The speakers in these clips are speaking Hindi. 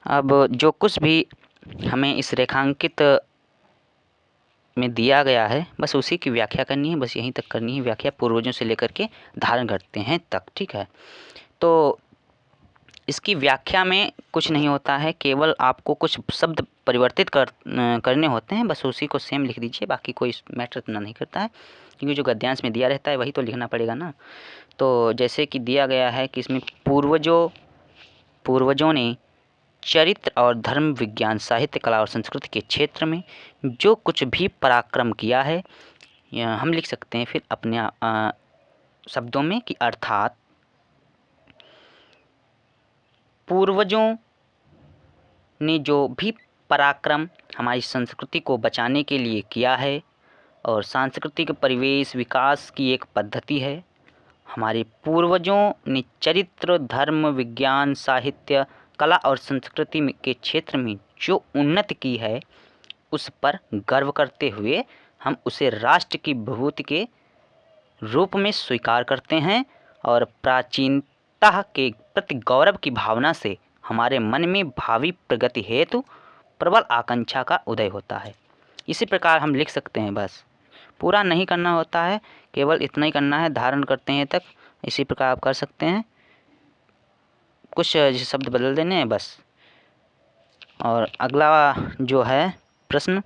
अब जो कुछ भी हमें इस रेखांकित में दिया गया है बस उसी की व्याख्या करनी है, बस यहीं तक करनी है व्याख्या, पूर्वजों से लेकर के धारण करते हैं तक। ठीक है, तो इसकी व्याख्या में कुछ नहीं होता है, केवल आपको कुछ शब्द परिवर्तित करने होते हैं, बस उसी को सेम लिख दीजिए, बाकी कोई मैटर इतना नहीं करता है, क्योंकि जो गद्यांश में दिया रहता है वही तो लिखना पड़ेगा ना। तो जैसे कि दिया गया है कि इसमें पूर्वजों ने चरित्र और धर्म, विज्ञान, साहित्य, कला और संस्कृति के क्षेत्र में जो कुछ भी पराक्रम किया है, हम लिख सकते हैं फिर अपने शब्दों में कि अर्थात पूर्वजों ने जो भी पराक्रम हमारी संस्कृति को बचाने के लिए किया है और सांस्कृतिक परिवेश विकास की एक पद्धति है, हमारे पूर्वजों ने चरित्र, धर्म, विज्ञान, साहित्य, कला और संस्कृति के क्षेत्र में जो उन्नति की है उस पर गर्व करते हुए हम उसे राष्ट्र की विभूति के रूप में स्वीकार करते हैं और प्राचीनता के प्रति गौरव की भावना से हमारे मन में भावी प्रगति हेतु प्रबल आकांक्षा का उदय होता है। इसी प्रकार हम लिख सकते हैं, बस पूरा नहीं करना होता है, केवल इतना ही करना है, धारण करते हैं तक। इसी प्रकार आप कर सकते हैं, कुछ शब्द बदल देने हैं बस। और अगला जो है प्रश्न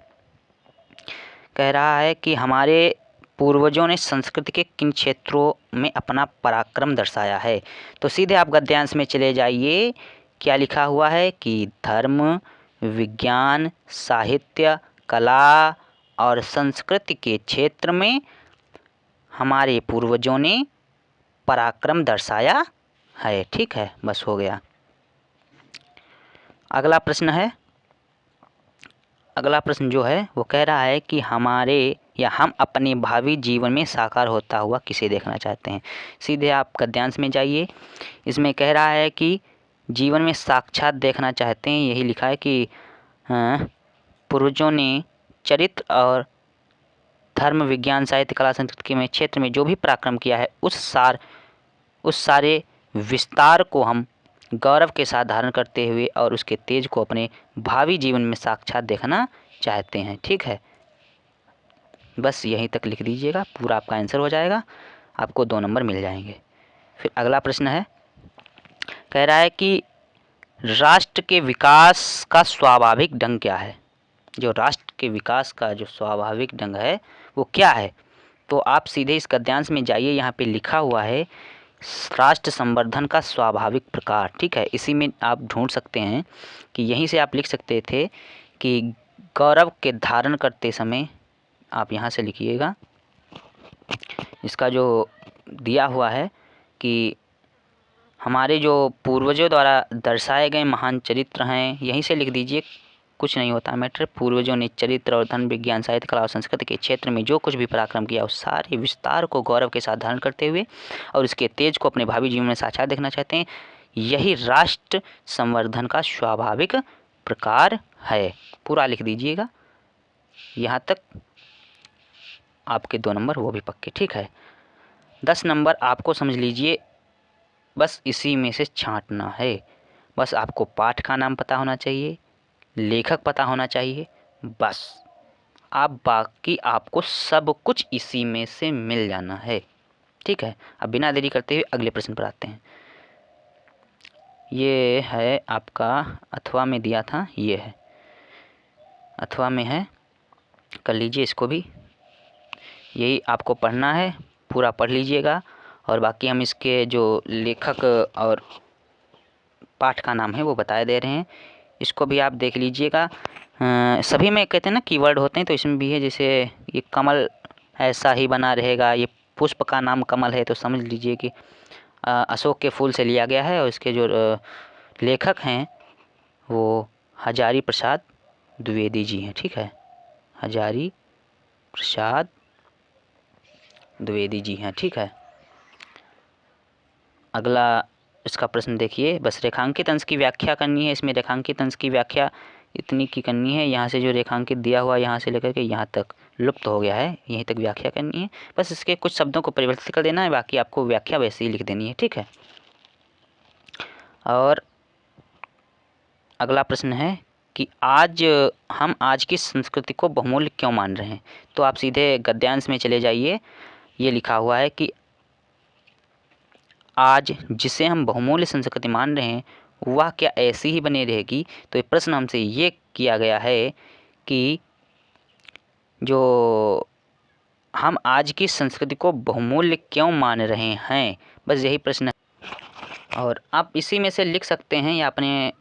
कह रहा है कि हमारे पूर्वजों ने संस्कृति के किन क्षेत्रों में अपना पराक्रम दर्शाया है। तो सीधे आप गद्यांश में चले जाइए, क्या लिखा हुआ है कि धर्म, विज्ञान, साहित्य, कला और संस्कृति के क्षेत्र में हमारे पूर्वजों ने पराक्रम दर्शाया है। ठीक है, बस हो गया। अगला प्रश्न जो है वो कह रहा है कि हम अपने भावी जीवन में साकार होता हुआ किसे देखना चाहते हैं। सीधे आप गद्यांश में जाइए, इसमें कह रहा है कि जीवन में साक्षात देखना चाहते हैं, यही लिखा है कि पूर्वजों ने चरित्र और धर्म, विज्ञान, साहित्य, कला, संस्कृति में क्षेत्र में जो भी पराक्रम किया है उस सारे विस्तार को हम गौरव के साथ धारण करते हुए और उसके तेज को अपने भावी जीवन में साक्षात देखना चाहते हैं। ठीक है, बस यहीं तक लिख दीजिएगा, पूरा आपका आंसर हो जाएगा, आपको 2 नंबर मिल जाएंगे। फिर अगला प्रश्न है, कह रहा है कि राष्ट्र के विकास का स्वाभाविक ढंग क्या है। जो राष्ट्र के विकास का जो स्वाभाविक ढंग है वो क्या है। तो आप सीधे इस गद्यांश में जाइए, यहाँ पे लिखा हुआ है राष्ट्र संवर्धन का स्वाभाविक प्रकार। ठीक है, इसी में आप ढूंढ सकते हैं कि यहीं से आप लिख सकते थे कि गौरव के धारण करते समय, आप यहाँ से लिखिएगा, इसका जो दिया हुआ है कि हमारे जो पूर्वजों द्वारा दर्शाए गए महान चरित्र हैं, यहीं से लिख दीजिए, कुछ नहीं होता मैटर। पूर्वजों ने चरित्र और धर्म, विज्ञान, साहित्य, कला और संस्कृति के क्षेत्र में जो कुछ भी पराक्रम किया उस सारे विस्तार को गौरव के साथ धारण करते हुए और इसके तेज को अपने भावी जीवन में साक्षात देखना चाहते हैं, यही राष्ट्र संवर्धन का स्वाभाविक प्रकार है। पूरा लिख दीजिएगा, यहाँ तक आपके 2 नंबर वो भी पक्के। ठीक है, 10 नंबर आपको समझ लीजिए, बस इसी में से छांटना है। बस आपको पाठ का नाम पता होना चाहिए, लेखक पता होना चाहिए, बस आप बाकी आपको सब कुछ इसी में से मिल जाना है। ठीक है, अब बिना देरी करते हुए अगले प्रश्न पर आते हैं। ये है आपका अथवा में दिया था, ये है अथवा में है, कर लीजिए इसको भी, यही आपको पढ़ना है, पूरा पढ़ लीजिएगा। और बाकी हम इसके जो लेखक और पाठ का नाम है वो बता दे रहे हैं, इसको भी आप देख लीजिएगा। सभी में कहते हैं ना कीवर्ड होते हैं, तो इसमें भी है, जैसे ये कमल ऐसा ही बना रहेगा, ये पुष्प का नाम कमल है, तो समझ लीजिए कि अशोक के फूल से लिया गया है। और इसके जो लेखक हैं वो हजारी प्रसाद द्विवेदी जी हैं। ठीक है, हजारी प्रसाद द्विवेदी जी हैं। ठीक है, अगला इसका प्रश्न देखिए, बस रेखांकित अंश की व्याख्या करनी है। इसमें रेखांकित अंश की व्याख्या इतनी की करनी है, यहाँ से जो रेखांकित दिया हुआ यहाँ से लेकर के यहाँ तक लुप्त हो गया है, यहीं तक व्याख्या करनी है। बस इसके कुछ शब्दों को परिवर्तित कर देना है, बाकी आपको व्याख्या वैसे ही लिख देनी है। ठीक है, और अगला प्रश्न है कि हम आज की संस्कृति को बहुमूल्य क्यों मान रहे हैं। तो आप सीधे गद्यांश में चले जाइए। ये लिखा हुआ है कि आज जिसे हम बहुमूल्य संस्कृति मान रहे हैं वह क्या ऐसी ही बनी रहेगी। तो ये प्रश्न हमसे ये किया गया है कि जो हम आज की संस्कृति को बहुमूल्य क्यों मान रहे हैं, बस यही प्रश्न है। और आप इसी में से लिख सकते हैं या अपने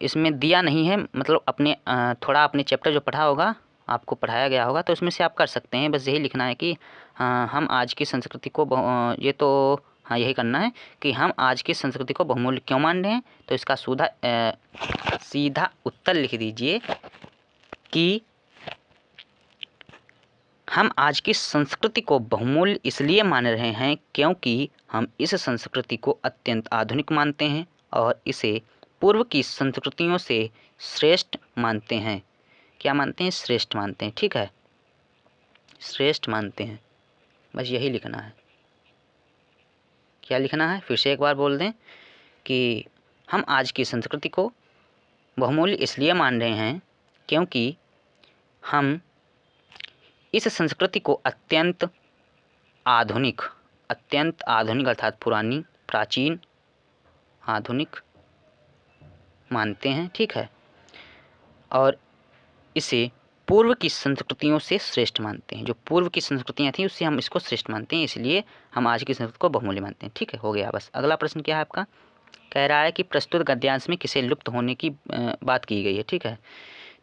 इसमें दिया नहीं है, मतलब अपने थोड़ा अपने चैप्टर जो पढ़ा होगा, आपको पढ़ाया गया होगा, तो उसमें से आप कर सकते हैं। बस यही लिखना है कि हम आज की संस्कृति को ये तो हाँ यही करना है कि हम आज की संस्कृति को बहुमूल्य क्यों मान रहे हैं। तो इसका सीधा उत्तर लिख दीजिए कि हम आज की संस्कृति को बहुमूल्य इसलिए मान रहे हैं क्योंकि हम इस संस्कृति को अत्यंत आधुनिक मानते हैं और इसे पूर्व की संस्कृतियों से श्रेष्ठ मानते हैं। क्या मानते हैं? श्रेष्ठ मानते हैं। ठीक है, श्रेष्ठ मानते हैं, बस यही लिखना है। क्या लिखना है? फिर से एक बार बोल दें कि हम आज की संस्कृति को बहुमूल्य इसलिए मान रहे हैं क्योंकि हम इस संस्कृति को अत्यंत आधुनिक अर्थात पुरानी, प्राचीन, आधुनिक मानते हैं। ठीक है, और इसे पूर्व की संस्कृतियों से श्रेष्ठ मानते हैं। जो पूर्व की संस्कृतियाँ थी उससे हम इसको श्रेष्ठ मानते हैं, इसलिए हम आज की संस्कृति को बहुमूल्य मानते हैं। ठीक है, हो गया। बस अगला प्रश्न क्या है आपका? कह रहा है कि प्रस्तुत गद्यांश में किसे लुप्त होने की बात की गई है। ठीक है,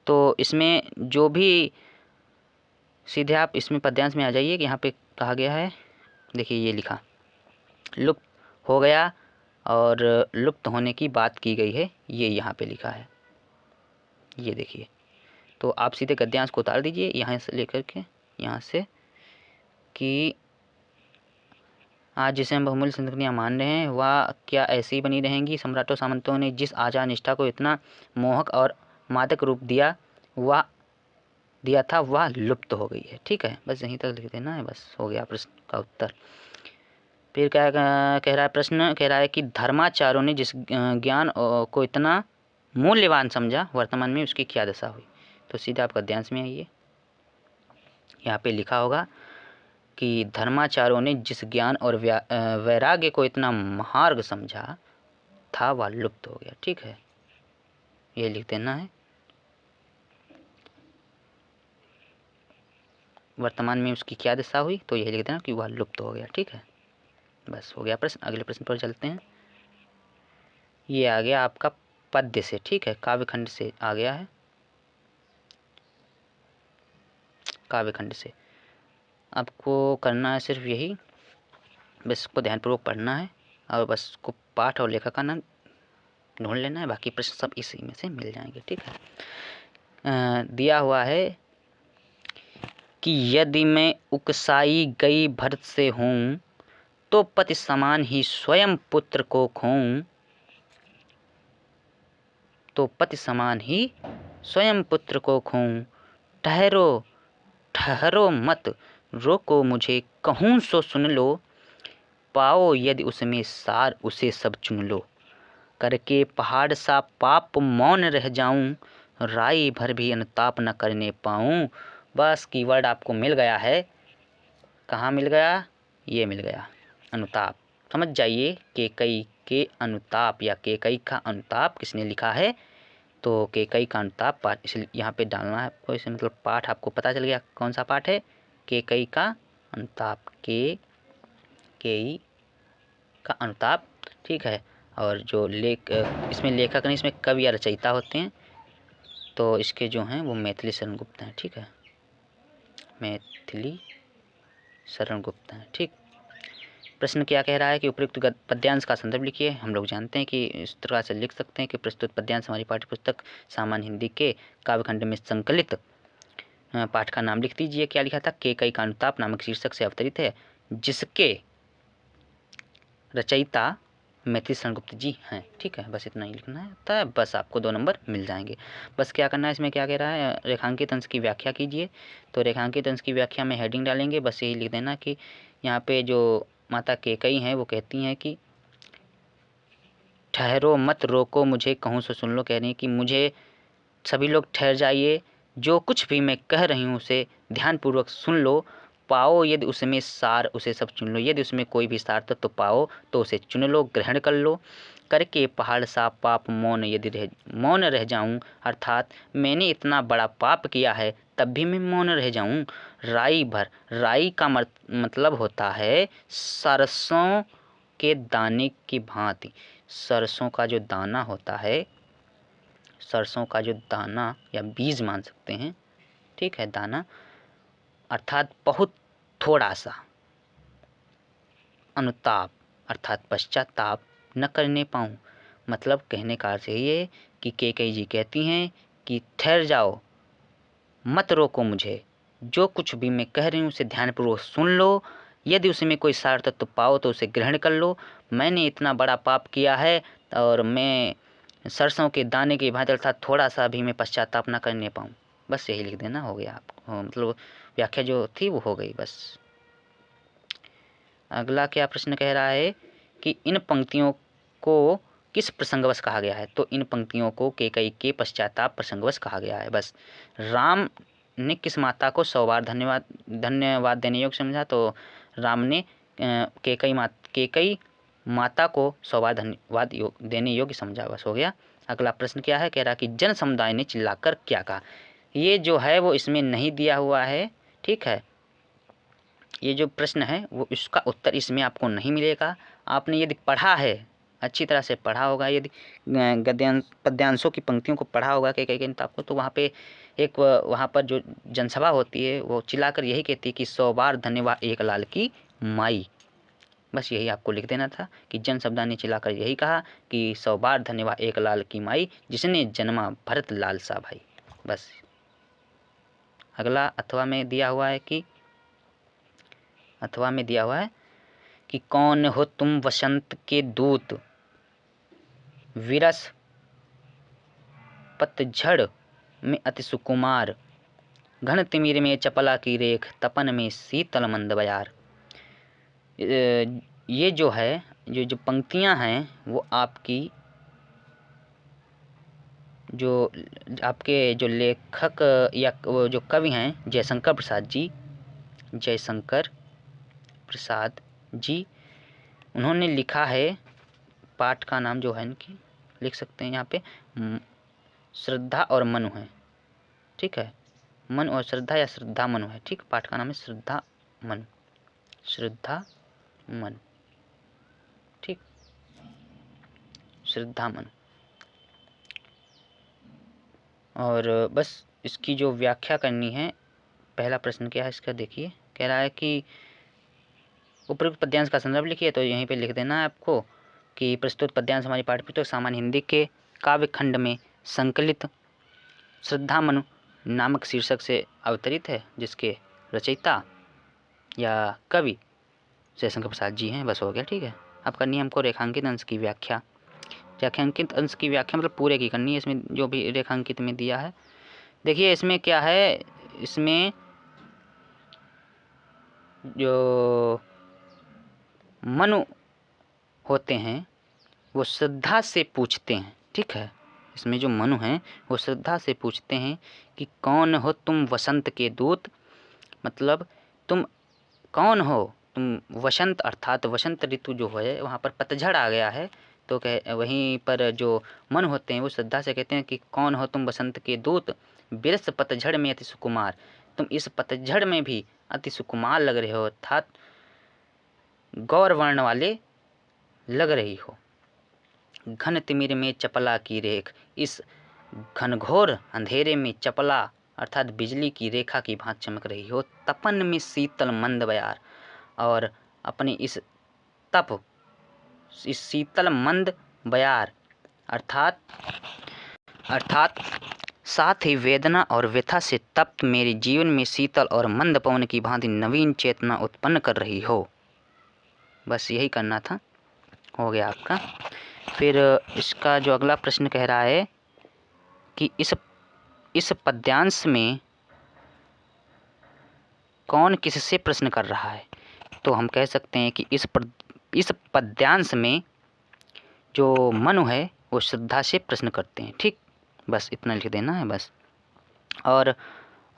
तो इसमें जो भी सीधे आप इसमें पद्यांश में आ जाइए कि यहाँ पे कहा गया है, देखिए ये लिखा लुप्त हो गया और लुप्त होने की बात की गई है, ये यहाँ पे लिखा है, ये देखिए। तो आप सीधे गद्यांश को उतार दीजिए यहाँ से लेकर के, यहाँ से कि आज जिसे हम बहुमूल्य संस्कृतियाँ मान रहे हैं वह क्या ऐसी ही बनी रहेंगी। सम्राटों सामंतों ने जिस आचार निष्ठा को इतना मोहक और मादक रूप दिया था वह लुप्त हो गई है। ठीक है, बस यहीं तक लिख देना है, बस हो गया प्रश्न का उत्तर। फिर क्या कह रहा है प्रश्न? कह रहा है कि धर्माचार्यों ने जिस ज्ञान को इतना मूल्यवान समझा वर्तमान में उसकी क्या दशा हुई। तो सीधा आप गद्यांश में आइए, यहाँ पे लिखा होगा कि धर्माचार्यों ने जिस ज्ञान और वैराग्य को इतना महार्घ समझा था वह लुप्त हो गया। ठीक है, ये लिख देना है। वर्तमान में उसकी क्या दशा हुई, तो यही लिख देना कि वह लुप्त हो गया। ठीक है, बस हो गया प्रश्न। अगले प्रश्न पर चलते हैं। ये आ गया आपका पद्य से। ठीक है, काव्यखंड से आ गया है, काव्यखंड से। आपको करना है सिर्फ यही, बस इसको ध्यानपूर्वक पढ़ना है और बस को पाठ और लेखक का नाम ढूंढ लेना है, बाकी प्रश्न सब इसी में से मिल जाएंगे। ठीक है, दिया हुआ है कि यदि मैं उकसाई गई भरत से हूँ तो पति समान ही स्वयं पुत्र को खोऊं, तो पति समान ही स्वयं पुत्र को खोऊं। ठहरो ठहरो मत रोको मुझे, कहूँ सो सुन लो, पाओ यदि उसमें सार उसे सब चुन लो। करके पहाड़ सा पाप मौन रह जाऊं, राई भर भी अनुताप न करने पाऊं। बस कीवर्ड आपको मिल गया है। कहाँ मिल गया? ये मिल गया, अनुताप। समझ जाइए, केकई के अनुताप या केकई का अनुताप किसने लिखा है। तो केकई का अनुताप पाठ इसलिए यहाँ पे डालना है आपको, इसे मतलब पाठ आपको पता चल गया कौन सा पाठ है, केकई का अनुताप, केकई का अनुताप। ठीक है, और जो इसमें लेखक नहीं, इसमें कवि या रचयिता होते हैं, तो इसके जो हैं वो मैथिली शरण गुप्त हैं। ठीक है, मैथिली शरण गुप्त हैं। ठीक, प्रश्न क्या कह रहा है कि उपयुक्त पद्यांश का संदर्भ लिखिए। हम लोग जानते हैं कि इस तरह से लिख सकते हैं कि प्रस्तुत पद्यांश हमारी पाठ्यपुस्तक सामान्य हिंदी के काव्यखंड में संकलित पाठ का नाम लिख दीजिए। क्या लिखा था? केकई का अनुताप नामक शीर्षक से अवतरित है, जिसके रचयिता मैथिली शरण गुप्त जी हैं। ठीक है, बस इतना ही लिखना है, बस आपको 2 नंबर मिल जाएंगे। बस क्या करना है, इसमें क्या कह रहा है, रेखांकित अंश की व्याख्या कीजिए। तो रेखांकित अंश की व्याख्या में हेडिंग डालेंगे, बस यही लिख देना कि यहाँ पे जो माता केकई हैं वो कहती हैं कि ठहरो मत रोको मुझे कहूँ सो सुन लो, कह रही हैं कि मुझे सभी लोग ठहर जाइए, जो कुछ भी मैं कह रही हूँ उसे ध्यानपूर्वक सुन लो, पाओ यदि उसमें सार उसे सब चुन लो, यदि उसमें कोई भी सार तत्व तो पाओ तो उसे चुन लो, ग्रहण कर लो। करके पहाड़ सा पाप मौन रह जाऊं, अर्थात मैंने इतना बड़ा पाप किया है तब भी मैं मौन रह जाऊं। राई का मतलब होता है सरसों के दाने की भांति। सरसों का जो दाना होता है, सरसों का जो दाना या बीज मान सकते हैं, ठीक है, दाना अर्थात बहुत थोड़ा सा अनुताप अर्थात पश्चाताप न करने पाऊँ। मतलब कहने का अर्थ यही है कि कैकेयी जी कहती हैं कि ठहर जाओ, मत रोको मुझे, जो कुछ भी मैं कह रही हूँ उसे ध्यानपूर्वक सुन लो, यदि उसमें कोई सार तत्व पाओ तो उसे ग्रहण कर लो। मैंने इतना बड़ा पाप किया है और मैं सरसों के दाने की भांति अर्थात थोड़ा सा भी मैं पश्चाताप न करने पाऊँ। बस यही लिख देना, हो गया आपको, मतलब व्याख्या जो थी वो हो गई बस। अगला क्या प्रश्न कह रहा है कि इन पंक्तियों को किस प्रसंगवश कहा गया है? तो इन पंक्तियों को कैकेयी के पश्चाताप प्रसंगवश कहा गया है। बस राम ने किस माता को 100 बार धन्यवाद देने योग्य समझा? तो राम ने कैकेयी माता को 100 बार धन्यवाद देने योग्य समझा। बस हो गया। अगला प्रश्न क्या है? कह रहा कि जन समुदाय ने चिल्लाकर क्या कहा? ये जो है वो इसमें नहीं दिया हुआ है, ठीक है। ये जो प्रश्न है वो इसका उत्तर इसमें आपको नहीं मिलेगा। आपने यदि पढ़ा है, अच्छी तरह से पढ़ा होगा, यदि पद्यांशों की पंक्तियों को पढ़ा होगा कैकेयी के किताब को, तो वहाँ पे एक वहाँ पर जो जनसभा होती है वो चिल्लाकर यही कहती है कि 100 बार धन्यवाद एक लाल की माई। बस यही आपको लिख देना था कि जन समुदाय ने चिल्लाकर यही कहा कि 100 बार धन्यवाद एक लाल की माई, जिसने जन्मा भरत लाल सा भाई। बस अगला अथवा में दिया हुआ है कि कौन हो तुम वसंत के दूत, विरस पतझड़ में अति सुकुमार, घन तिमिर में चपला की रेख, तपन में शीतल मंद बयार। ये जो है जो पंक्तियां हैं वो आपके जो लेखक या वो जो कवि हैं जयशंकर प्रसाद जी, उन्होंने लिखा है। पाठ का नाम जो है इनकी लिख सकते हैं यहाँ पे, श्रद्धा और मनु है, ठीक है। मनु और श्रद्धा या श्रद्धा मनु है, ठीक। पाठ का नाम है श्रद्धा मनु, ठीक, श्रद्धा मनु। और बस इसकी जो व्याख्या करनी है, पहला प्रश्न क्या है इसका देखिए। कह रहा है कि उपरोक्त पद्यांश का संदर्भ लिखिए, तो यहीं पे लिख देना है आपको कि प्रस्तुत पद्यांश हमारी पाठ्यपुस्तक सामान्य हिंदी के काव्य खंड में संकलित श्रद्धा मनु नामक शीर्षक से अवतरित है, जिसके रचयिता या कवि जयशंकर प्रसाद जी हैं। बस हो गया, ठीक है। अब करनी है हमको रेखांकित अंश की व्याख्या। रेखांकित अंश की व्याख्या मतलब पूरे की करनी है, इसमें जो भी रेखांकित में दिया है। देखिए इसमें क्या है, इसमें जो मनु होते हैं वो श्रद्धा से पूछते हैं, ठीक है। इसमें जो मनु हैं वो श्रद्धा से पूछते हैं कि कौन हो तुम वसंत के दूत, मतलब तुम कौन हो, तुम वसंत अर्थात वसंत ऋतु जो है वहाँ पर पतझड़ आ गया है, तो वहीं पर जो मन होते हैं वो श्रद्धा से कहते हैं कि कौन हो तुम वसंत के दूत, बिरस पतझड़ में अति सुकुमार, तुम इस पतझड़ में भी अति सुकुमार लग रहे हो, अर्थात गौर वर्ण वाले लग रही हो। घन तिमिर में चपला की रेख, इस घनघोर अंधेरे में चपला अर्थात बिजली की रेखा की भांति चमक रही हो। तपन में शीतल मंद बयार, और अपनी इस शीतल मंद बयार अर्थात साथ ही वेदना और व्यथा से तप्त मेरे जीवन में शीतल और मंद पवन की भांति नवीन चेतना उत्पन्न कर रही हो। बस यही करना था, हो गया आपका। फिर इसका जो अगला प्रश्न कह रहा है कि इस पद्यांश में कौन किससे प्रश्न कर रहा है? तो हम कह सकते हैं कि इस पद्यांश में जो मनु है वो श्रद्धा से प्रश्न करते हैं। ठीक, बस इतना लिख देना है बस। और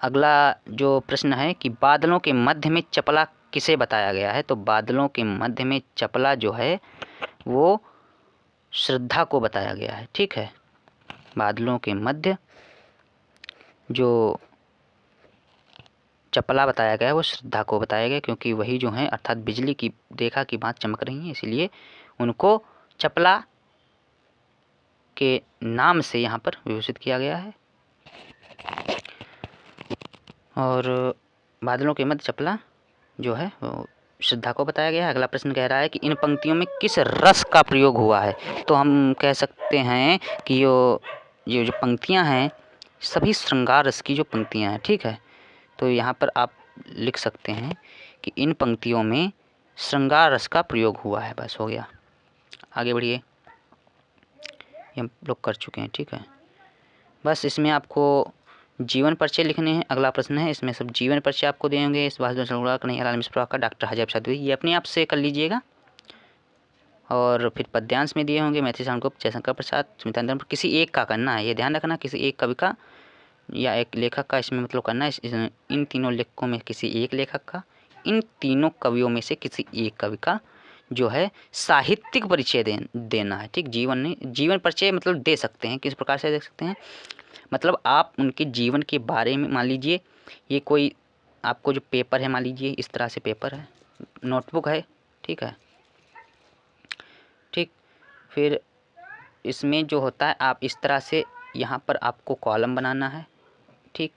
अगला जो प्रश्न है कि बादलों के मध्य में चपला किसे बताया गया है, तो बादलों के मध्य में चपला जो है वो श्रद्धा को बताया गया है। ठीक है, बादलों के मध्य जो चपला बताया गया है वो श्रद्धा को बताया गया, क्योंकि वही जो है अर्थात बिजली की रेखा की भांति चमक रही हैं, इसलिए उनको चपला के नाम से यहाँ पर विभूषित किया गया है। और बादलों के मध्य चपला जो है वो श्रद्धा को बताया गया है। अगला प्रश्न कह रहा है कि इन पंक्तियों में किस रस का प्रयोग हुआ है, तो हम कह सकते हैं कि ये जो पंक्तियाँ हैं सभी श्रृंगार रस की जो पंक्तियाँ हैं। ठीक है, तो यहाँ पर आप लिख सकते हैं कि इन पंक्तियों में श्रृंगार रस का प्रयोग हुआ है। बस हो गया, आगे बढ़िए, ये हम लोग कर चुके हैं। ठीक है, बस इसमें आपको जीवन परिचय लिखने हैं। अगला प्रश्न है, इसमें सब जीवन परिचय आपको देंगे। इस भाषण का कन्हैयालाल मिश्रा का, डॉक्टर हजब चौधरी, ये अपने आप से कर लीजिएगा। और फिर पद्यांश में दिए होंगे मैथिली शरण गुप्त, जयशंकर प्रसाद, सुमित्रानंद, किसी एक का करना है, ये ध्यान रखना, किसी एक कवि का या एक लेखक का इसमें मतलब करना है। इन तीनों लेखकों में किसी एक लेखक का, इन तीनों कवियों में से किसी एक कवि का जो है साहित्यिक परिचय देना है। ठीक, जीवन परिचय मतलब दे सकते हैं, किस प्रकार से दे सकते हैं, मतलब आप उनके जीवन के बारे में, मान लीजिए ये कोई आपको जो पेपर है, मान लीजिए इस तरह से पेपर है, नोटबुक है। ठीक है, ठीक, फिर इसमें जो होता है आप इस तरह से यहाँ पर आपको कॉलम बनाना है। ठीक,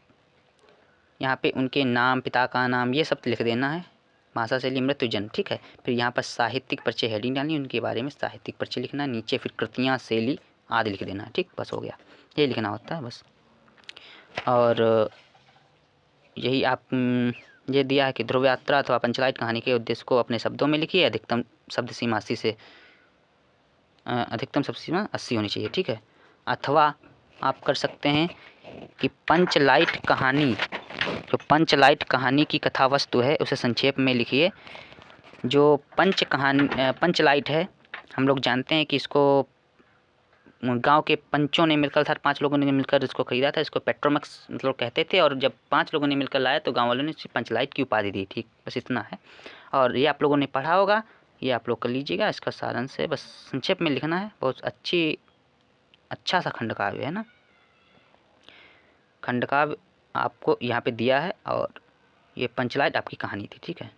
यहाँ पे उनके नाम, पिता का नाम, ये सब लिख देना है, भाषा शैली, मृत्यु, जन्म। ठीक है, फिर यहाँ पर साहित्यिक परिचय हेडिंग डालनी, उनके बारे में साहित्यिक परिचय लिखना है, नीचे फिर कृतियाँ, शैली आदि लिख देना है। ठीक, बस हो गया, ये लिखना होता है बस। और यही आप ये दिया है कि ध्रुव यात्रा अथवा पंचलाइट कहानी के उद्देश्य को अपने शब्दों में लिखिए। अधिकतम शब्द सीमा 80 से अधिकतम शब्द सीमा 80 होनी चाहिए। ठीक है, अथवा आप कर सकते हैं कि पंचलाइट कहानी, जो पंचलाइट कहानी की कथा वस्तु है उसे संक्षेप में लिखिए। जो पंचलाइट है, हम लोग जानते हैं कि इसको गांव के पंचों ने मिलकर, अर्थात 5 लोगों ने मिलकर इसको खरीदा था। इसको पेट्रोमैक्स मतलब कहते थे, और जब 5 लोगों ने मिलकर लाया तो गांव वालों ने इसे पंचलाइट की उपाधि दी थी। बस इतना है, और ये आप लोगों ने पढ़ा होगा, ये आप लोग कर लीजिएगा। इसका सारांश है, बस संक्षेप में लिखना है। बहुत अच्छा सा खंडकाव्य है ना, खंडकाव्य आपको यहाँ पे दिया है, और ये पंचलाइट आपकी कहानी थी। ठीक है,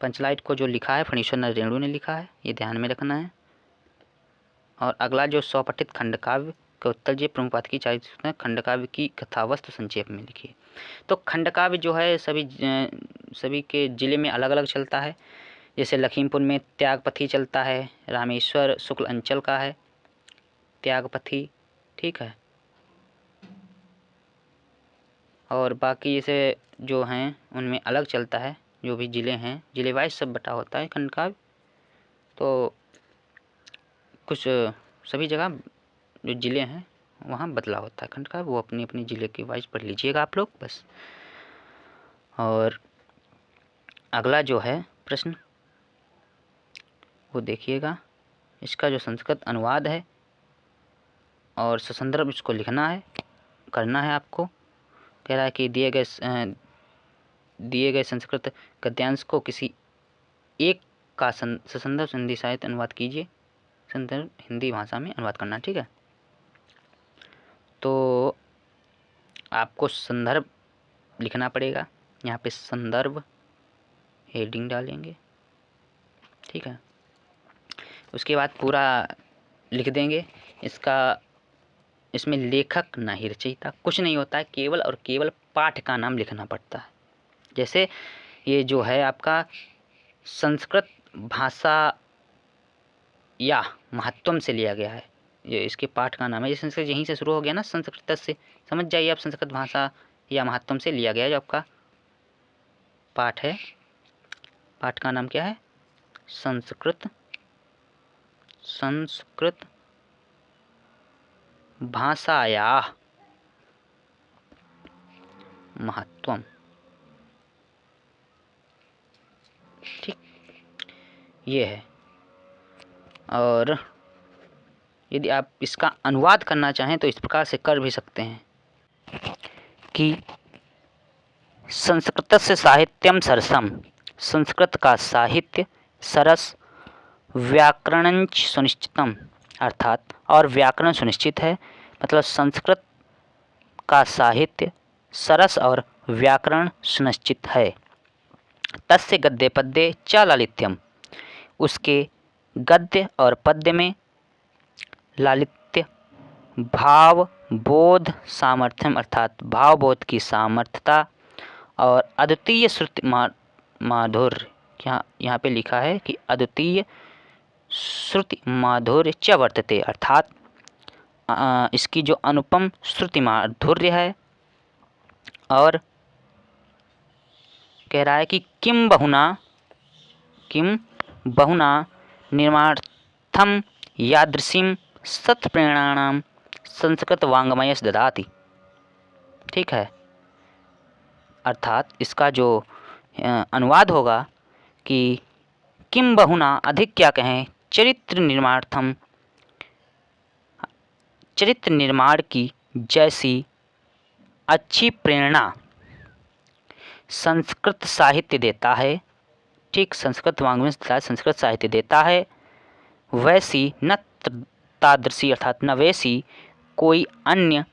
पंचलाइट को जो लिखा है फणीश्वर नाथ रेणु ने लिखा है, ये ध्यान में रखना है। और अगला जो स्वपठित खंडकाव्य का उत्तर, जी प्रमुख बात की 40 खंडकाव्य की कथावस्तु संक्षेप में लिखिए। तो खंडकाव्य जो है सभी के ज़िले में अलग अलग चलता है। जैसे लखीमपुर में त्यागपथी चलता है, रामेश्वर शुक्ल अंचल का है त्यागपथी। ठीक है, और बाकी जैसे जो हैं उनमें अलग चलता है, जो भी ज़िले हैं, ज़िले वाइज सब बटा होता है खंडकाव्य। तो कुछ सभी जगह जो ज़िले हैं वहाँ बदला होता है खंडकाव्य, वो अपनी अपनी ज़िले के वाइज पढ़ लीजिएगा आप लोग बस। और अगला जो है प्रश्न वो देखिएगा, इसका जो संस्कृत अनुवाद है और ससंदर्भ इसको लिखना है, करना है आपको। कह रहा है कि दिए गए संस्कृत गद्यांश को किसी एक का ससंदर्भ हिंदी साहित्य अनुवाद कीजिए। संदर्भ हिंदी भाषा में अनुवाद करना। ठीक है, तो आपको संदर्भ लिखना पड़ेगा, यहाँ पे संदर्भ हेडिंग डालेंगे। ठीक है, उसके बाद पूरा लिख देंगे। इसमें लेखक ना ही रचयिता कुछ नहीं होता है, केवल और केवल पाठ का नाम लिखना पड़ता है। जैसे ये जो है आपका संस्कृत भाषा या महत्वम से लिया गया है, ये इसके पाठ का नाम है। ये संस्कृत यहीं से शुरू हो गया ना, संस्कृत से, समझ जाइए आप, संस्कृत भाषा या महत्वम से लिया गया है जो आपका पाठ है। पाठ का नाम क्या है? संस्कृत भाषाया महत्वम। ठीक, ये है। और यदि आप इसका अनुवाद करना चाहें तो इस प्रकार से कर भी सकते हैं कि संस्कृतस्य साहित्यम सरसम, संस्कृत का साहित्य सरस, व्याकरणंच सुनिश्चितम, अर्थात और व्याकरण सुनिश्चित है, मतलब संस्कृत का साहित्य सरस और व्याकरण सुनिश्चित है। तस्य गद्य पद्ये च लालित्यम, उसके गद्य और पद्य में लालित्य, भाव बोध सामर्थ्यम, अर्थात भाव बोध की सामर्थ्यता और अद्वितीय श्रुति माधुर्य, यहाँ पे लिखा है कि अद्वितीय श्रुति माधुर्य च वर्तते, अर्थात इसकी जो अनुपम श्रुति माधुर्य है। और कह रहा है कि किम बहुना निर्मार्थम यादृशीं सत्प्रेरणानां संस्कृत वाङ्मयस्य ददाति। ठीक है, अर्थात इसका जो अनुवाद होगा कि किम बहुना, अधिक क्या कहें, चरित्र निर्माण की जैसी अच्छी प्रेरणा संस्कृत साहित्य देता है। ठीक, संस्कृत वाङ्मय संस्कृत साहित्य देता है, वैसी न तादृशी, अर्थात न वैसी कोई अन्य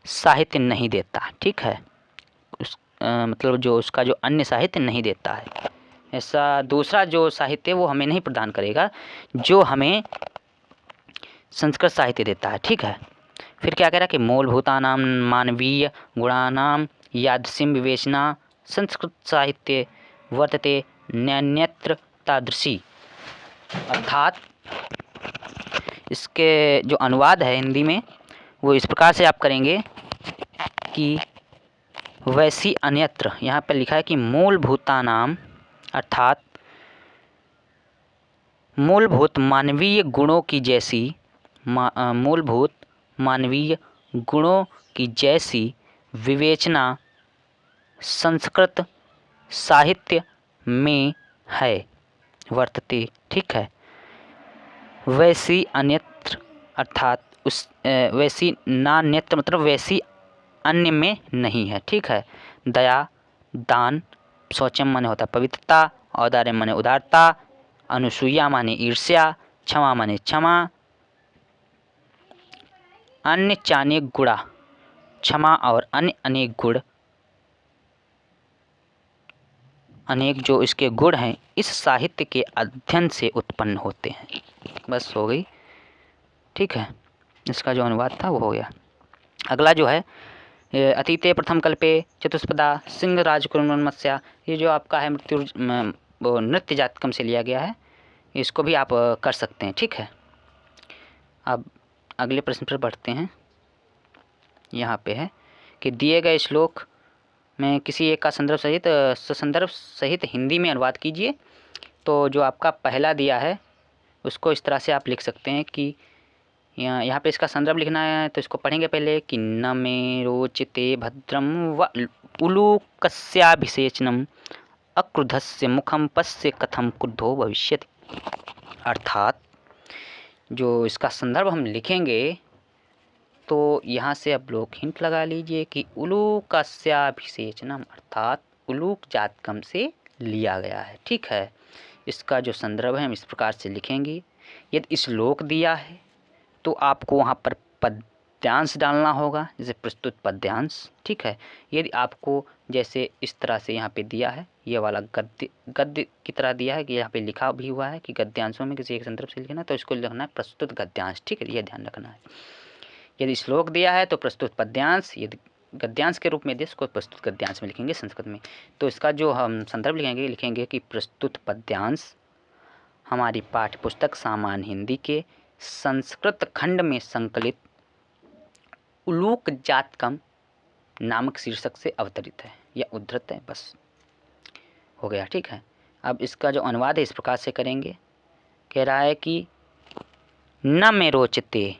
साहित्य नहीं देता। ठीक है, मतलब जो उसका जो अन्य साहित्य नहीं देता है, ऐसा दूसरा जो साहित्य वो हमें नहीं प्रदान करेगा जो हमें संस्कृत साहित्य देता है। ठीक है, फिर क्या कह रहा है कि मूलभूतानां मानवीय गुणानां यादृशीं विवेचना संस्कृत साहित्य वर्तते न्यन्यत्र तादृशी, अर्थात इसके जो अनुवाद है हिंदी में वो इस प्रकार से आप करेंगे कि वैसी अन्यत्र, यहाँ पर लिखा है कि मूलभूतानाम, अर्थात मूलभूत मानवीय गुणों की जैसी मूलभूत मानवीय गुणों की जैसी विवेचना संस्कृत साहित्य में है, वर्तते। ठीक है, वैसी अन्यत्र, अर्थात उस वैसी नान्यत्र, मतलब वैसी अन्य में नहीं है। ठीक है, दया, दान, शौचम माने होता पवित्रता, औदार्य माने उदारता, अनुसूया माने ईर्ष्या, क्षमा माने क्षमा, अन्य चानेक गुणा, क्षमा और अन्य अनेक गुण, अनेक जो इसके गुण हैं इस साहित्य के अध्ययन से उत्पन्न होते हैं। बस हो गई। ठीक है, इसका जो अनुवाद था वो हो गया। अगला जो है अतीते प्रथम कल्पे चतुष्पदा सिंह राजकुर्मस्या, ये जो आपका है मृत्यु वो नृत्य जातकम से लिया गया है, इसको भी आप कर सकते हैं। ठीक है, अब अगले प्रश्न पर बढ़ते हैं। यहाँ पे है कि दिए गए श्लोक में किसी एक का संदर्भ सहित हिंदी में अनुवाद कीजिए। तो जो आपका पहला दिया है उसको इस तरह से आप लिख सकते हैं कि यहाँ पे इसका संदर्भ लिखना है, तो इसको पढ़ेंगे पहले कि न मे रोचते भद्रम व उलूकस्याभिषेचनम अक्रुधस्य मुखम पश्य कथम क्रुद्धो भविष्यति, अर्थात जो इसका संदर्भ हम लिखेंगे तो यहाँ से आप लोग हिंट लगा लीजिए कि उलूकस्याभिषेचनम, अर्थात उलूक जातकम से लिया गया है। ठीक है, इसका जो संदर्भ है हम इस प्रकार से लिखेंगे। यदि श्लोक दिया है तो आपको वहाँ पर पद्यांश डालना होगा, जैसे प्रस्तुत पद्यांश। ठीक है, यदि आपको जैसे इस तरह से यहाँ पे दिया है, ये वाला गद्य की तरह दिया है कि यहाँ पे लिखा भी हुआ है कि गद्यांशों में किसी एक संदर्भ से लिखना, तो इसको लिखना है प्रस्तुत गद्यांश। ठीक है, ये ध्यान रखना है। यदि श्लोक दिया है तो प्रस्तुत पद्यांश, यदि गद्यांश के रूप में दिया इसको प्रस्तुत गद्यांश में लिखेंगे संस्कृत में। तो इसका जो हम संदर्भ लिखेंगे कि प्रस्तुत पद्यांश हमारी पाठ्य पुस्तक सामान्य हिंदी के संस्कृत खंड में संकलित उलूक जातकम नामक शीर्षक से अवतरित है या उद्धृत है। बस हो गया। ठीक है, अब इसका जो अनुवाद है इस प्रकार से करेंगे। कह रहा है कि न मे रोचते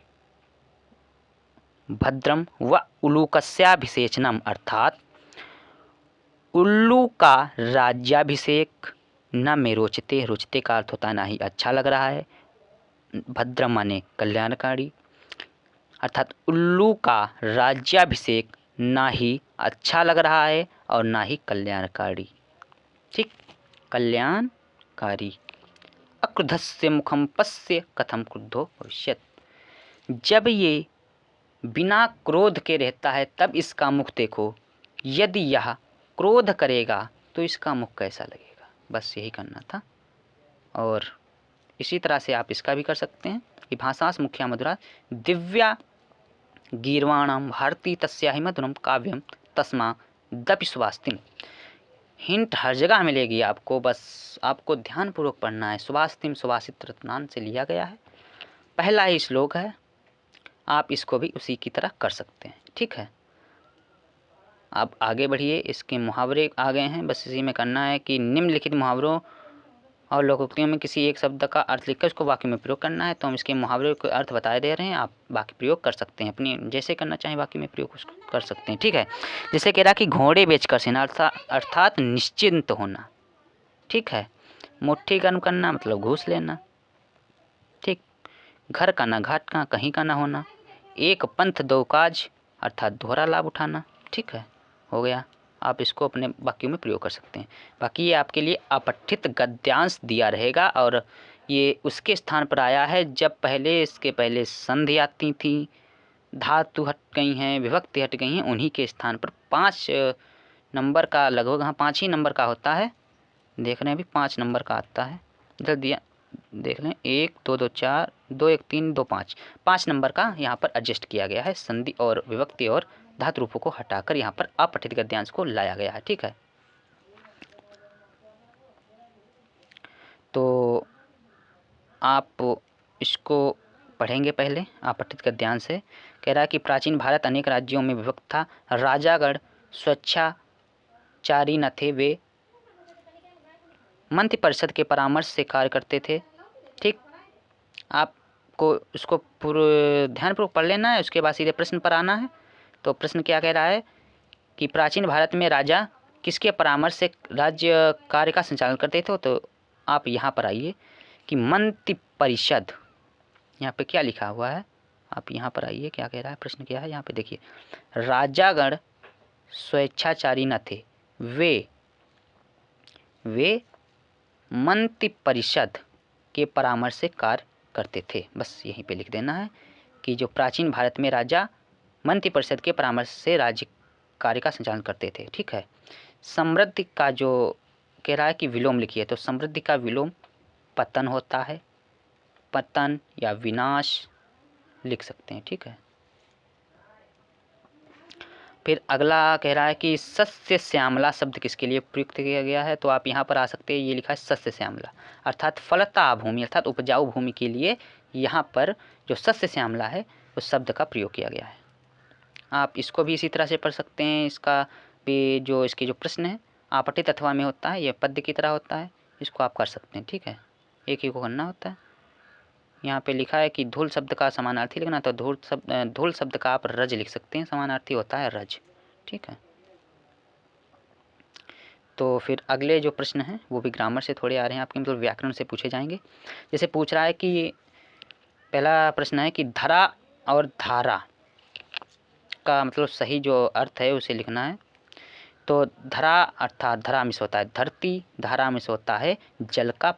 भद्रम व उलूकस्याभिषेचनम, अर्थात उल्लू का राज्याभिषेक न मे रोचते, रोचते का अर्थ होता है ना ही अच्छा लग रहा है, भद्र माने कल्याणकारी, अर्थात उल्लू का राज्याभिषेक ना ही अच्छा लग रहा है और ना ही कल्याणकारी। ठीक, कल्याणकारी। अक्रुद्धस्य मुखम पश्य कथम क्रुद्धो भविष्यत्। जब ये बिना क्रोध के रहता है तब इसका मुख देखो, यदि यह क्रोध करेगा तो इसका मुख कैसा लगेगा। बस यही करना था। और इसी तरह से आप इसका भी कर सकते हैं कि भाषास मुख्या मधुरा दिव्या गीर्वाणम भारती तस्या ही मधुरम काव्यम तस्मा दपि सुवास्तिम। हिंट हर जगह मिलेगी आपको, बस आपको ध्यानपूर्वक पढ़ना है। सुवास्तिम सुवासित रत्नान से लिया गया है, पहला ही श्लोक है। आप इसको भी उसी की तरह कर सकते हैं। ठीक है, आप आगे बढ़िए। इसके मुहावरे आ गए हैं, बस इसी में करना है कि निम्नलिखित मुहावरों और लोकोक्तियों में किसी एक शब्द का अर्थ लिखकर उसको वाक्य में प्रयोग करना है। तो हम इसके मुहावरे को अर्थ बताए दे रहे हैं, आप बाकी प्रयोग कर सकते हैं, अपनी जैसे करना चाहें वाक्य में प्रयोग उसको कर सकते हैं। ठीक है, जैसे कह रहा कि घोड़े बेचकर सेना, अर्थात निश्चिंत होना। ठीक है, मुट्ठी गर्म करना मतलब घूस लेना। ठीक, घर का ना घाट का कहीं का ना होना। एक पंथ दो काज, अर्थात दोहरा लाभ उठाना। ठीक है, हो गया। आप इसको अपने वाक्यों में प्रयोग कर सकते हैं। बाकी ये आपके लिए अपठित गद्यांश दिया रहेगा और ये उसके स्थान पर आया है जब पहले इसके पहले संधि आती थी, धातु हट गई हैं, विभक्ति हट गई हैं, उन्हीं के स्थान पर 5 नंबर का लगभग, हाँ 5 ही नंबर का होता है। देख रहे हैं अभी 5 नंबर का आता है, इधर दिया देख लें 1 2 2 4 2 1 3 2 5 5 नंबर का यहाँ पर एडजस्ट किया गया है। संधि और विभक्ति और धातु रूपों को हटाकर यहाँ पर अपठित गद्यांश को लाया गया है। ठीक है, तो आप इसको पढ़ेंगे पहले। अपठित गद्यांश है, कह रहा है कि प्राचीन भारत अनेक राज्यों में विभक्त था। राजागण स्वेच्छाचारी न थे, वे मंत्रि परिषद के परामर्श से कार्य करते थे। ठीक, आपको इसको पूरे ध्यानपूर्वक पढ़ लेना है, उसके बाद सीधे प्रश्न पर आना है। तो प्रश्न क्या कह रहा है कि प्राचीन भारत में राजा किसके परामर्श से राज्य कार्य का संचालन करते थे। तो आप यहाँ पर आइए कि मंत्रि परिषद, यहाँ पे क्या लिखा हुआ है, आप यहाँ पर आइए, क्या कह रहा है, प्रश्न क्या है यहाँ पे देखिए। राजागण स्वेच्छाचारी न थे, वे मंत्रि परिषद के परामर्श से कार्य करते थे। बस यहीं पे लिख देना है कि जो प्राचीन भारत में राजा मंत्रि परिषद के परामर्श से राज्य कार्य का संचालन करते थे। ठीक है, समृद्धि का जो कह रहा है कि विलोम लिखिए, तो समृद्धि का विलोम पतन होता है, पतन या विनाश लिख सकते हैं। ठीक है, फिर अगला कह रहा है कि सस्य श्यामला शब्द किसके लिए प्रयुक्त किया गया है। तो आप यहाँ पर आ सकते हैं, ये लिखा है सस्य श्यामला, अर्थात फलता भूमि अर्थात उपजाऊ भूमि के लिए यहाँ पर जो सस्य श्यामला है उस शब्द का प्रयोग किया गया है। आप इसको भी इसी तरह से पढ़ सकते हैं। इसका भी जो इसके जो प्रश्न है आपठित अथवा में होता है, यह पद्य की तरह होता है, इसको आप कर सकते हैं। ठीक है, एक ही को करना होता है। यहाँ पे लिखा है कि धूल शब्द का समानार्थी लिखना, तो धूल शब्द का आप रज लिख सकते हैं, समानार्थी होता है रज। ठीक है, तो फिर अगले जो प्रश्न हैं वो भी ग्रामर से थोड़े आ रहे हैं आपके, मतलब व्याकरण से पूछे जाएंगे। जैसे पूछ रहा है कि पहला प्रश्न है कि धरा और धारा का मतलब सही जो अर्थ है उसे लिखना है। तो धरा अर्थात धरा में से होता है धरती, धारा में से होता है जल का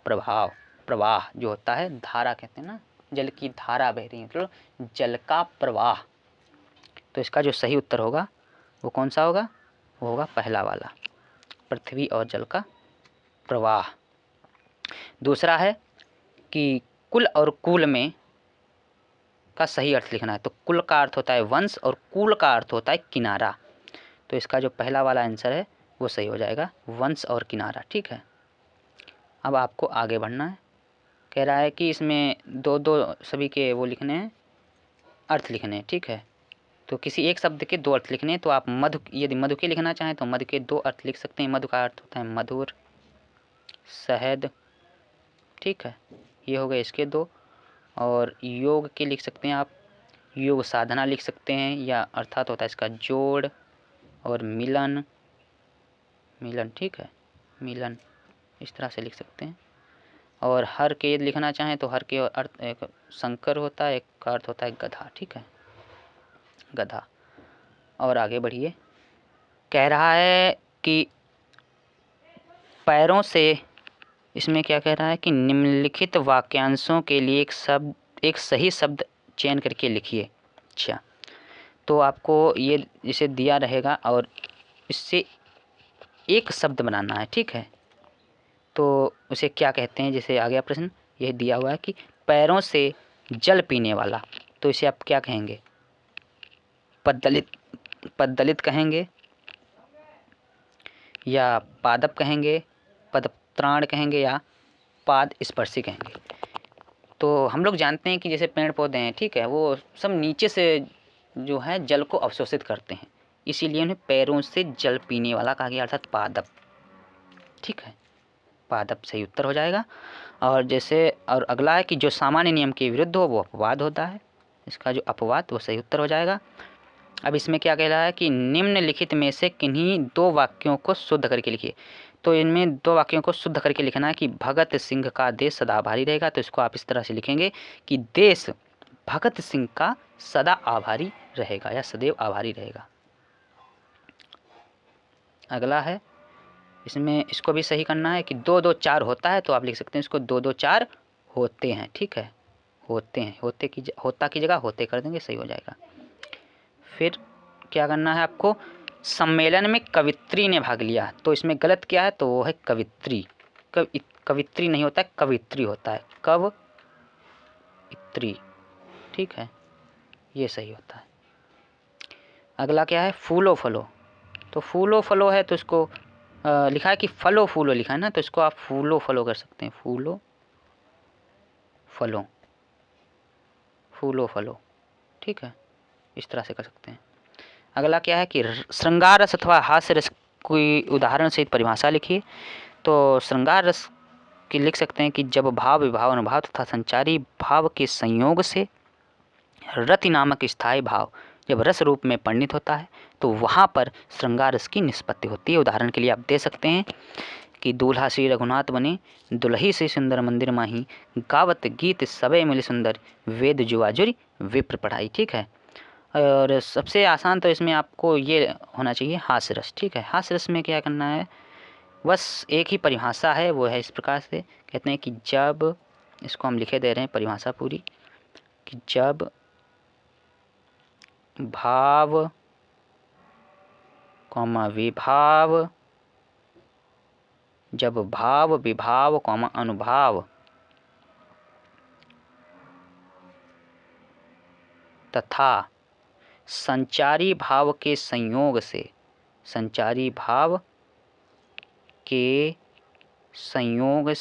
प्रवाह जो होता है, धारा कहते हैं ना, जल की धारा बह रही है, मतलब जल का प्रवाह। तो इसका जो सही उत्तर होगा वो कौन सा होगा, वो होगा पहला वाला, पृथ्वी और जल का प्रवाह। दूसरा है कि कुल और कूल में का सही अर्थ लिखना है। तो कुल का अर्थ होता है वंश और कूल का अर्थ होता है किनारा। तो इसका जो पहला वाला आंसर है वो सही हो जाएगा, वंश और किनारा। ठीक है, अब आपको आगे बढ़ना है। कह रहा है कि इसमें दो दो सभी के वो लिखने हैं, अर्थ लिखने हैं। ठीक है, तो किसी एक शब्द के 2 अर्थ लिखने हैं। तो आप मधु, यदि मधु के लिखना चाहें तो मधु के 2 अर्थ लिख सकते हैं। मधु का अर्थ होता है मधुर, शहद। ठीक है, ये हो गए इसके 2। और योग के लिख सकते हैं आप, योग साधना लिख सकते हैं, या अर्थात होता है इसका जोड़ और मिलन। ठीक है, मिलन इस तरह से लिख सकते हैं। और हर के यदि लिखना चाहें तो हर के अर्थ एक शंकर होता है, एक का अर्थ होता है गधा। ठीक है, गधा। और आगे बढ़िए, कह रहा है कि पैरों से, इसमें क्या कह रहा है कि निम्नलिखित वाक्यांशों के लिए एक सही शब्द चयन करके लिखिए। अच्छा, तो आपको ये इसे दिया रहेगा और इससे एक शब्द बनाना है। ठीक है, तो उसे क्या कहते हैं, जैसे आ गया प्रश्न, यह दिया हुआ है कि पैरों से जल पीने वाला, तो इसे आप क्या कहेंगे? पद्दलित, पद्दलित कहेंगे, या पादप कहेंगे, पदत्राण कहेंगे, या पाद स्पर्शी कहेंगे। तो हम लोग जानते हैं कि जैसे पेड़ पौधे हैं, ठीक है, वो सब नीचे से जो है जल को अवशोषित करते हैं, इसीलिए उन्हें पैरों से जल पीने वाला कहा गया, अर्थात पादप। ठीक है, पादप सही उत्तर हो जाएगा। और जैसे और अगला है कि जो सामान्य नियम के विरुद्ध हो वो अपवाद होता है, इसका जो अपवाद वो सही उत्तर हो जाएगा। अब इसमें क्या कह रहा है कि निम्नलिखित में से किन्हीं दो वाक्यों को शुद्ध करके लिखिए। तो इनमें दो वाक्यों को शुद्ध करके लिखना है कि भगत सिंह का देश सदा आभारी रहेगा, तो इसको आप इस तरह से लिखेंगे कि देश भगत सिंह का सदा आभारी रहेगा या सदैव आभारी रहेगा। अगला है, इसमें इसको भी सही करना है कि 2 2 4 होता है, तो आप लिख सकते हैं इसको 2 2 4 होते हैं। ठीक है, होते हैं, होता की जगह होते कर देंगे, सही हो जाएगा। फिर क्या करना है आपको, सम्मेलन में कवित्री ने भाग लिया, तो इसमें गलत क्या है, तो वो है कवित्री। कवित्री नहीं होता है, कवित्री होता है, कवित्री। ठीक है, ये सही होता है। अगला क्या है, फूलो फलो, तो फूलो फलो है तो इसको लिखा है कि फलो फूलो लिखा है ना, तो इसको आप फूलो फलो कर सकते हैं, फूलो फलो, फूलो फलो। ठीक है, इस तरह से कर सकते हैं। अगला क्या है कि श्रृंगार रस अथवा हास्य रस कोई उदाहरण सहित परिभाषा लिखिए। तो श्रृंगार रस की लिख सकते हैं कि जब भाव विभाव अनुभाव तथा संचारी भाव के संयोग से रति नामक स्थायी भाव जब रस रूप में परिणित होता है, तो वहाँ पर श्रृंगार रस की निष्पत्ति होती है। उदाहरण के लिए आप दे सकते हैं कि दूल्हा श्री रघुनाथ बने, दुल्ही से सुंदर मंदिर माही, गावत गीत सबे मिले सुंदर, वेद जुआजुरी विप्र पढ़ाई। ठीक है, और सबसे आसान तो इसमें आपको ये होना चाहिए हास्य रस। ठीक है, हास्य रस में क्या करना है, बस एक ही परिभाषा है, वो है इस प्रकार से, कहते हैं कि जब, इसको हम लिखे दे रहे हैं परिभाषा पूरी, कि जब भाव कॉमा विभाव, जब भाव विभाव कॉमा अनुभाव तथा संचारी भाव के संयोग से, संचारी भाव के संयोग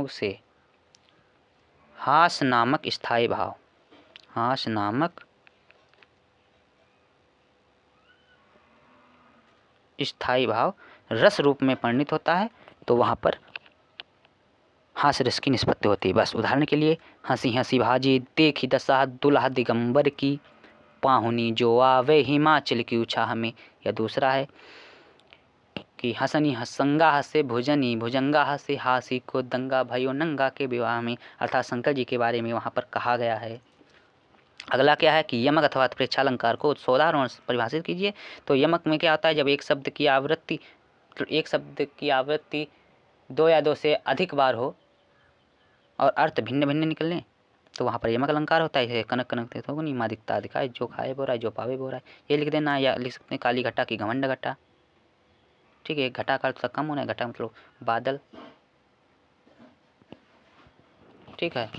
से हास नामक स्थायी भाव, हास नामक स्थायी भाव रस रूप में परिणित होता है, तो वहाँ पर हास्य रस की निष्पत्ति होती है। बस उदाहरण के लिए, हंसी हंसी भाजी देखी दशा दुल्हा दिगंबर की, पाहुनी जो आवे हिमाचल की उछाह में। या दूसरा है कि हसनी हसंगा हसे भुजनी भुजंगा हसे हासी को दंगा भयो नंगा के विवाह में, अर्थात शंकर जी के बारे में वहाँ पर कहा गया है। अगला क्या है कि यमक अथवा प्रेक्षालंकार को सोदाहरण परिभाषित कीजिए। तो यमक में क्या होता है, जब एक शब्द की आवृत्ति 2 या 2 से अधिक बार हो और अर्थ भिन्न भिन्न निकलें, तो वहाँ पर यमक अलंकार होता है। जैसे कनक कनक ते थोगनी माँ दिखता दिखाए, जो खाए बोरा जो पावे बोरा, ये लिख देना। या लिख सकते हैं काली घटा की घमंड घटा। ठीक है, घटा का अर्थ कम होना है, घटा मतलब बादल। ठीक है,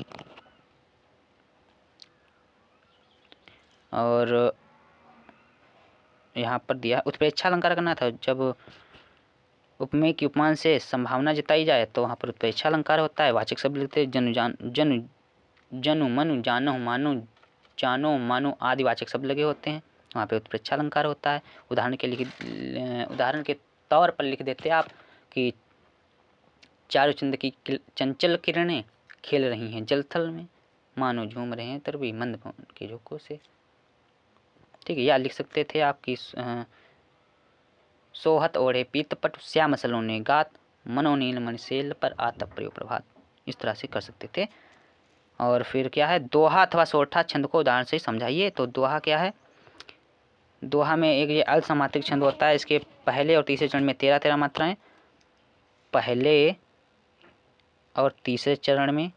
और यहाँ पर दिया उत्प्रेक्षा अलंकार करना था, जब उपमेय की उपमान से संभावना जताई जाए तो वहाँ पर उत्प्रेक्षा अलंकार होता है। वाचक शब्द लिखते हैं जनु मनु जानो मानो जानो मानो आदि वाचक शब्द लगे होते हैं, वहाँ पे उत्प्रेक्षा अलंकार होता है। उदाहरण के तौर पर लिख देते हैं आप कि चारुचंद की चंचल किरणें खेल रही हैं जलथल में, मानो झूम रहे हैं तरवी मंद पवन के झोंकों से। ठीक है, या लिख सकते थे आपकी सोहत ओढ़े पीतपट श्याम सलोने गात मनोनील मन सेल पर आता प्रयो प्रभात। इस तरह से कर सकते थे। और फिर क्या है, दोहा अथवा सोरठा छंद को उदाहरण से समझाइए। तो दोहा क्या है, दोहा में एक ये अल्प समात्रिक छंद होता है। इसके पहले और तीसरे चरण में 13-13 मात्राएं, पहले और तीसरे चरण में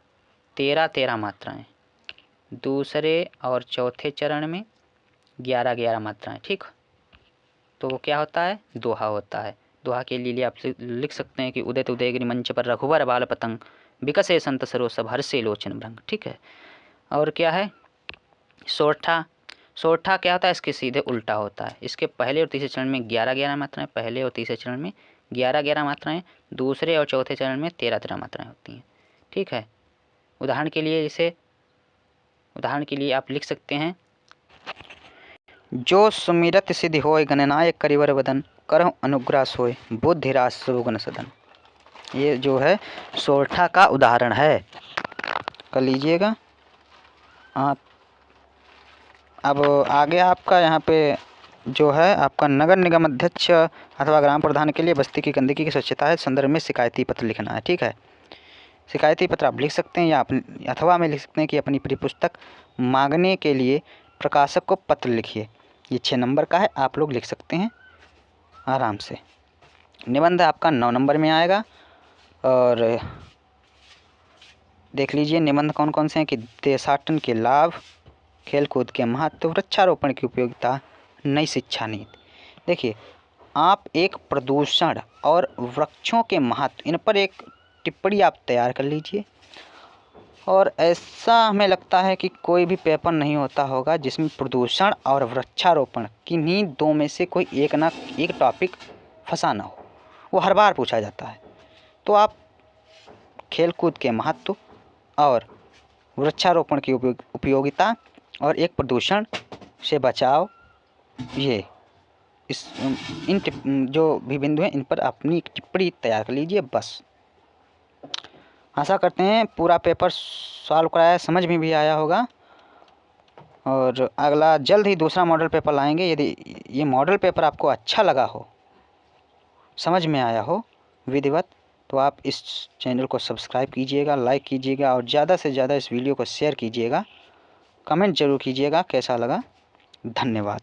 13-13 मात्राएं, दूसरे और चौथे चरण में 11-11 मात्राएं। ठीक, तो वो क्या होता है, दोहा होता है। दोहा के लिए आप लिख सकते हैं कि उदित उदयगिरि मंच पर रघुवर बाल पतंग विकसे संत सरोसभ हर्षे लोचन भ्रंग। ठीक है, और क्या है सोरठा। सोरठा क्या होता है, इसके सीधे उल्टा होता है। इसके पहले और तीसरे चरण में 11-11 मात्राएं, पहले और तीसरे चरण में 11-11 मात्राएं, दूसरे और चौथे चरण में 13-13 मात्राएं होती हैं। ठीक है, उदाहरण के लिए आप लिख सकते हैं, जो सुमिरत सिद्धि होय गणनायक करिवर वदन करहु अनुग्रह सोय बुद्धिराज सुगुण सदन। ये जो है सोरठा का उदाहरण है, कर लीजिएगा। अब आगे आपका यहाँ पे जो है आपका नगर निगम अध्यक्ष अथवा ग्राम प्रधान के लिए बस्ती की गंदगी की स्वच्छता है संदर्भ में शिकायती पत्र लिखना है। ठीक है, शिकायती पत्र आप लिख सकते हैं, या अथवा में लिख सकते हैं कि अपनी प्रिय पुस्तक मांगने के लिए प्रकाशक को पत्र लिखिए। ये 6 नंबर का है, आप लोग लिख सकते हैं आराम से। निबंध आपका 9 नंबर में आएगा। और देख लीजिए निबंध कौन कौन से हैं कि देशाटन के लाभ, खेलकूद के महत्व, वृक्षारोपण की उपयोगिता, नई शिक्षा नीति। देखिए, आप एक प्रदूषण और वृक्षों के महत्व, इन पर एक टिप्पणी आप तैयार कर लीजिए। और ऐसा हमें लगता है कि कोई भी पेपर नहीं होता होगा जिसमें प्रदूषण और वृक्षारोपण किन्हीं दो में से कोई एक टॉपिक फंसा ना हो, वो हर बार पूछा जाता है। तो आप खेलकूद के महत्व और वृक्षारोपण की उपयोगिता और एक प्रदूषण से बचाव, ये इन जो भी बिंदु हैं इन पर अपनी टिप्पणी तैयार कर लीजिए बस। आशा करते हैं पूरा पेपर सॉल्व कराया, समझ में भी आया होगा। और अगला जल्द ही दूसरा मॉडल पेपर लाएंगे। यदि ये मॉडल पेपर आपको अच्छा लगा हो, समझ में आया हो विधिवत, तो आप इस चैनल को सब्सक्राइब कीजिएगा, लाइक कीजिएगा और ज़्यादा से ज़्यादा इस वीडियो को शेयर कीजिएगा। कमेंट जरूर कीजिएगा कैसा लगा। धन्यवाद।